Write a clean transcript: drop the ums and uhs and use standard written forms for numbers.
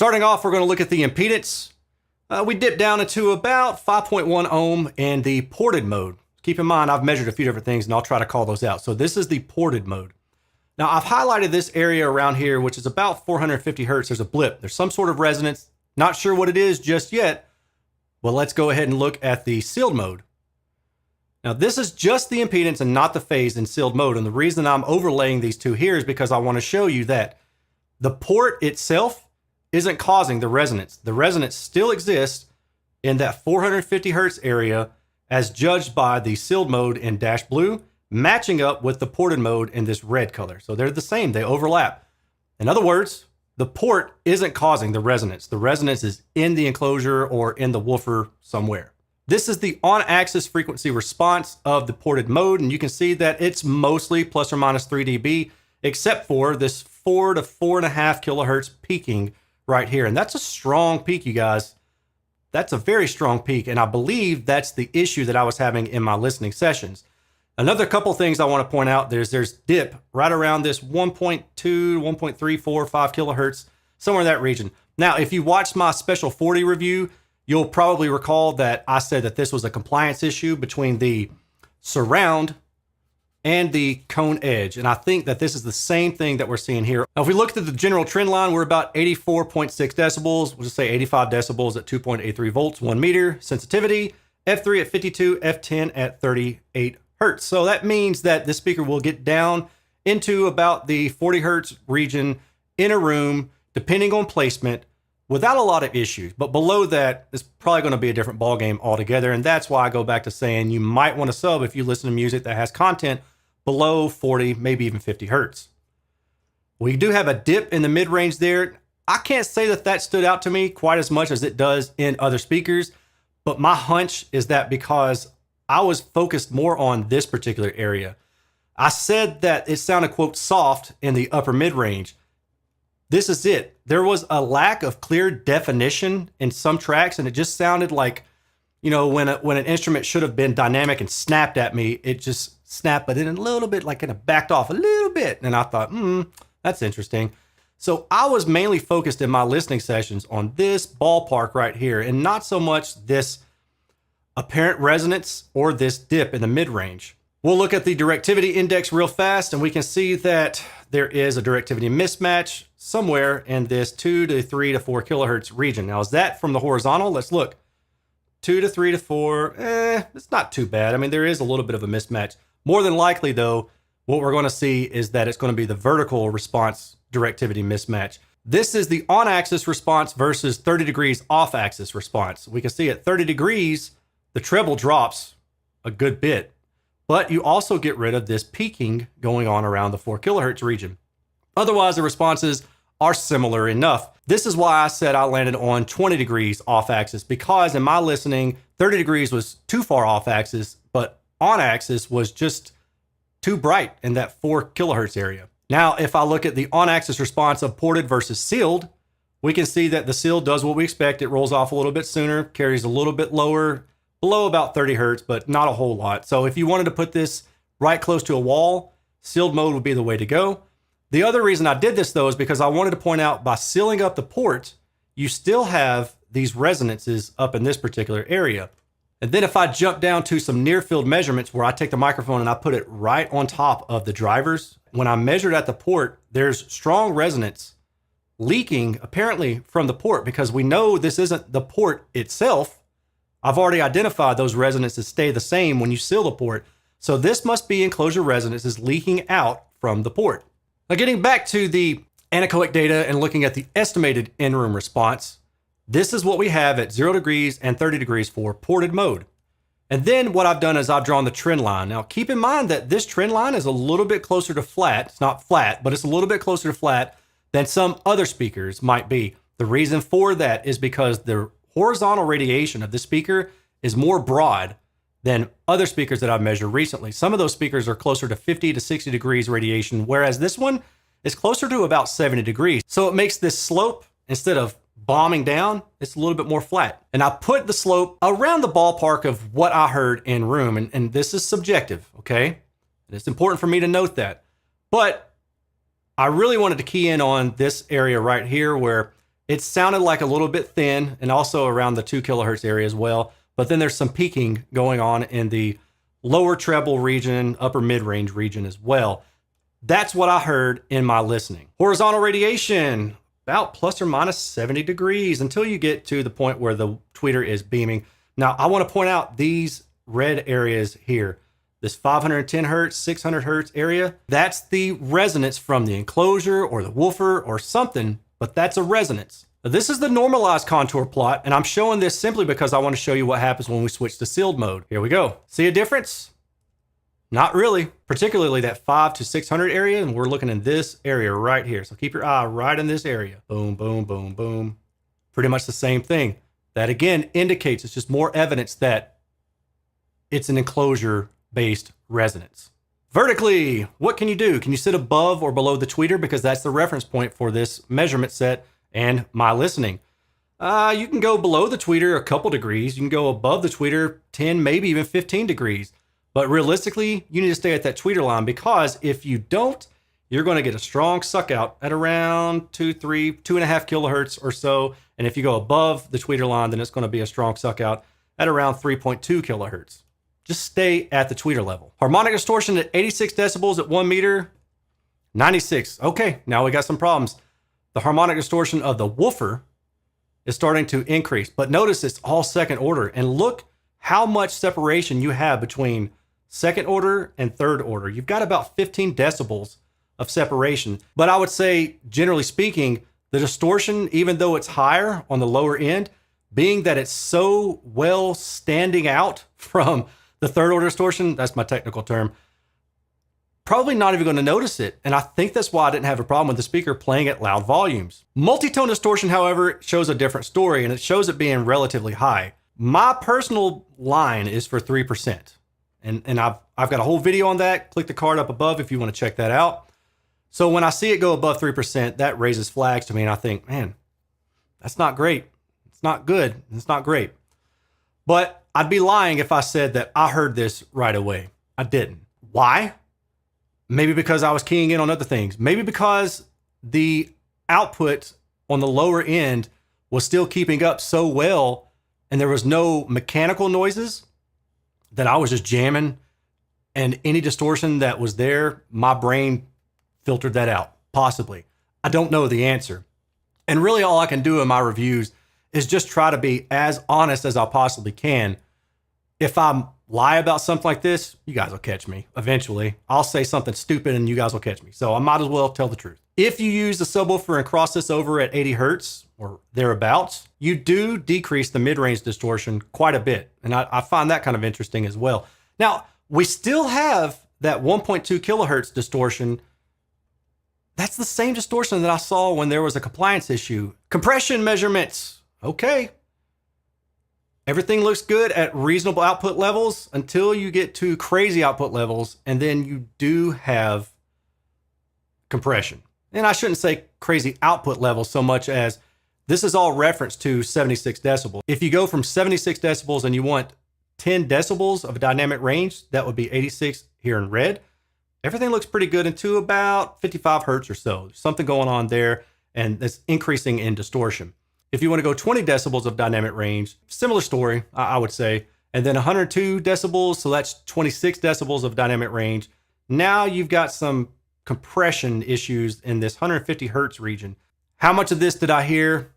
Starting off, we're going to look at the impedance. We dip down into about 5.1 ohm in the ported mode. Keep in mind, I've measured a few different things and I'll try to call those out. So this is the ported mode. Now I've highlighted this area around here, which is about 450 hertz. There's a blip. There's some sort of resonance. Not sure what it is just yet. Well, let's go ahead and look at the sealed mode. Now this is just the impedance and not the phase in sealed mode. And the reason I'm overlaying these two here is because I want to show you that the port itself isn't causing the resonance. The resonance still exists in that 450 hertz area as judged by the sealed mode in dash blue, matching up with the ported mode in this red color. So they're the same, they overlap. In other words, the port isn't causing the resonance. The resonance is in the enclosure or in the woofer somewhere. This is the on-axis frequency response of the ported mode, and you can see that it's mostly plus or minus 3 dB, except for this 4 to 4.5 kilohertz peaking right here. And that's a strong peak, you guys. That's a very strong peak, and I believe that's the issue that I was having in my listening sessions. Another couple things I want to point out, there's dip right around this 1.2, 1.345 kilohertz, somewhere in that region. Now, if you watched my Special 40 review, you'll probably recall that I said that this was a compliance issue between the surround and the cone edge. And I think that this is the same thing that we're seeing here. Now, if we look at the general trend line, we're about 84.6 decibels. We'll just say 85 decibels at 2.83 volts, 1 meter. Sensitivity, F3 at 52, F10 at 38 hertz. So that means that this speaker will get down into about the 40 hertz region in a room, depending on placement, without a lot of issues. But below that, it's probably going to be a different ballgame altogether. And that's why I go back to saying you might want to sub if you listen to music that has content below 40, maybe even 50 hertz. We do have a dip in the mid-range there. I can't say that that stood out to me quite as much as it does in other speakers, but my hunch is that because I was focused more on this particular area. I said that it sounded, quote, soft in the upper mid-range. This is it. There was a lack of clear definition in some tracks, and it just sounded like, you know, when an instrument should have been dynamic and snapped at me, it just snapped, but in a little bit, like kind of backed off a little bit. And I thought, that's interesting. So I was mainly focused in my listening sessions on this ballpark right here, and not so much this apparent resonance or this dip in the mid-range. We'll look at the directivity index real fast, and we can see that there is a directivity mismatch somewhere in this 2 to 3 to 4 kilohertz region. Now, is that from the horizontal? Let's look. 2 to 3 to 4, it's not too bad. I mean, there is a little bit of a mismatch. More than likely, though, what we're going to see is that it's going to be the vertical response directivity mismatch. This is the on-axis response versus 30 degrees off-axis response. We can see at 30 degrees, the treble drops a good bit, but you also get rid of this peaking going on around the 4 kilohertz region. Otherwise, the responses are similar enough. This is why I said I landed on 20 degrees off-axis, because in my listening, 30 degrees was too far off-axis, but on-axis was just too bright in that 4 kilohertz area. Now, if I look at the on-axis response of ported versus sealed, we can see that the sealed does what we expect. It rolls off a little bit sooner, carries a little bit lower, below about 30 hertz, but not a whole lot. So if you wanted to put this right close to a wall, sealed mode would be the way to go. The other reason I did this, though, is because I wanted to point out by sealing up the port, you still have these resonances up in this particular area. And then if I jump down to some near field measurements where I take the microphone and I put it right on top of the drivers, when I measured at the port, there's strong resonance leaking apparently from the port, because we know this isn't the port itself. I've already identified those resonances stay the same when you seal the port. So this must be enclosure resonances leaking out from the port. Now, getting back to the anechoic data and looking at the estimated in-room response, this is what we have at 0 degrees and 30 degrees for ported mode. And then what I've done is I've drawn the trend line. Now, keep in mind that this trend line is a little bit closer to flat. It's not flat, but it's a little bit closer to flat than some other speakers might be. The reason for that is because the horizontal radiation of this speaker is more broad than other speakers that I've measured recently. Some of those speakers are closer to 50 to 60 degrees radiation, whereas this one is closer to about 70 degrees. So it makes this slope, instead of bombing down, it's a little bit more flat. And I put the slope around the ballpark of what I heard in room. And this is subjective, okay? And it's important for me to note that. But I really wanted to key in on this area right here where It sounded like a little bit thin and also around the 2 kilohertz area as well. But then there's some peaking going on in the lower treble region, upper mid-range region as well. That's what I heard in my listening. Horizontal radiation, about plus or minus 70 degrees until you get to the point where the tweeter is beaming. Now, I want to point out these red areas here. This 510 hertz, 600 hertz area, that's the resonance from the enclosure or the woofer or something, but that's a resonance. This is the normalized contour plot, and I'm showing this simply because I want to show you what happens when we switch to sealed mode. Here we go. See a difference? Not really, particularly that 5 to 600 area, and we're looking in this area right here. So keep your eye right in this area. Boom, boom, boom, boom. Pretty much the same thing. That again indicates it's just more evidence that it's an enclosure-based resonance. Vertically, what can you do? Can you sit above or below the tweeter? Because that's the reference point for this measurement set and my listening. You can go below the tweeter a couple degrees. You can go above the tweeter 10, maybe even 15 degrees. But realistically, you need to stay at that tweeter line, because if you don't, you're going to get a strong suck out at around 2.5 kilohertz or so. And if you go above the tweeter line, then it's going to be a strong suck out at around 3.2 kilohertz. Just stay at the tweeter level. Harmonic distortion at 86 decibels at 1 meter, 96. Okay, now we got some problems. The harmonic distortion of the woofer is starting to increase, but notice it's all second order. And look how much separation you have between second order and third order. You've got about 15 decibels of separation. But I would say, generally speaking, the distortion, even though it's higher on the lower end, being that it's so well standing out from the third order distortion, that's my technical term, probably not even going to notice it. And I think that's why I didn't have a problem with the speaker playing at loud volumes. Multi-tone distortion, however, shows a different story, and it shows it being relatively high. My personal line is for 3%. And I've got a whole video on that. Click the card up above if you want to check that out. So when I see it go above 3%, that raises flags to me, and I think, man, that's not great. It's not good. It's not great. But I'd be lying if I said that I heard this right away. I didn't. Why? Maybe because I was keying in on other things. Maybe because the output on the lower end was still keeping up so well, and there was no mechanical noises, that I was just jamming, and any distortion that was there, my brain filtered that out, possibly. I don't know the answer. And really all I can do in my reviews is just try to be as honest as I possibly can. If I lie about something like this, you guys will catch me eventually. I'll say something stupid and you guys will catch me. So I might as well tell the truth. If you use the subwoofer and cross this over at 80 hertz or thereabouts, you do decrease the mid-range distortion quite a bit. And I find that kind of interesting as well. Now, we still have that 1.2 kilohertz distortion. That's the same distortion that I saw when there was a compliance issue. Compression measurements. Okay. Everything looks good at reasonable output levels until you get to crazy output levels, and then you do have compression. And I shouldn't say crazy output levels so much as this is all reference to 76 decibels. If you go from 76 decibels and you want 10 decibels of dynamic range, that would be 86 here in red. Everything looks pretty good into about 55 hertz or so. There's something going on there, and it's increasing in distortion. If you want to go 20 decibels of dynamic range, similar story, I would say. And then 102 decibels, so that's 26 decibels of dynamic range. Now you've got some compression issues in this 150 hertz region. How much of this did I hear?